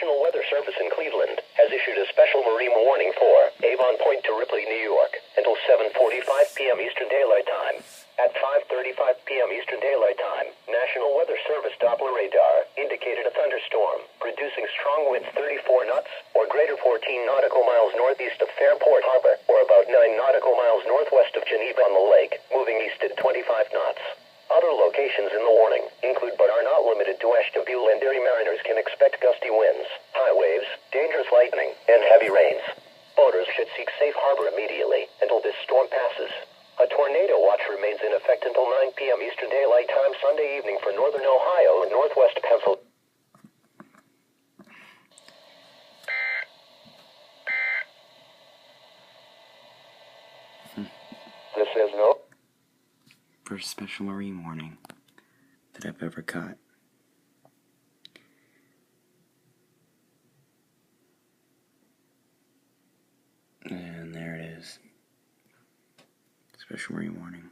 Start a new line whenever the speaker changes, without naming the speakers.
National Weather Service in Cleveland has issued a special marine warning for Avon Point to Ripley, New York, until 7:45 p.m. Eastern Daylight Time. At 5:35 p.m. Eastern Daylight Time, National Weather Service Doppler radar indicated a thunderstorm, producing strong winds 34 knots, or greater 14 nautical miles northeast of Fairport Harbor, or about 9 nautical miles northwest of Geneva on the lake, moving east at 25 knots. Other locations in the warning include but are not limited to Ashtabula, and area mariners can expect gusty winds, high waves, dangerous lightning, and heavy rains. Boaters should seek safe harbor immediately until this storm passes. A tornado watch remains in effect until 9 p.m. Eastern Daylight Time Sunday evening for northern Ohio and northwest Pennsylvania. This is NOAA.
First special marine warning that I've ever caught. And there it is. Special marine warning.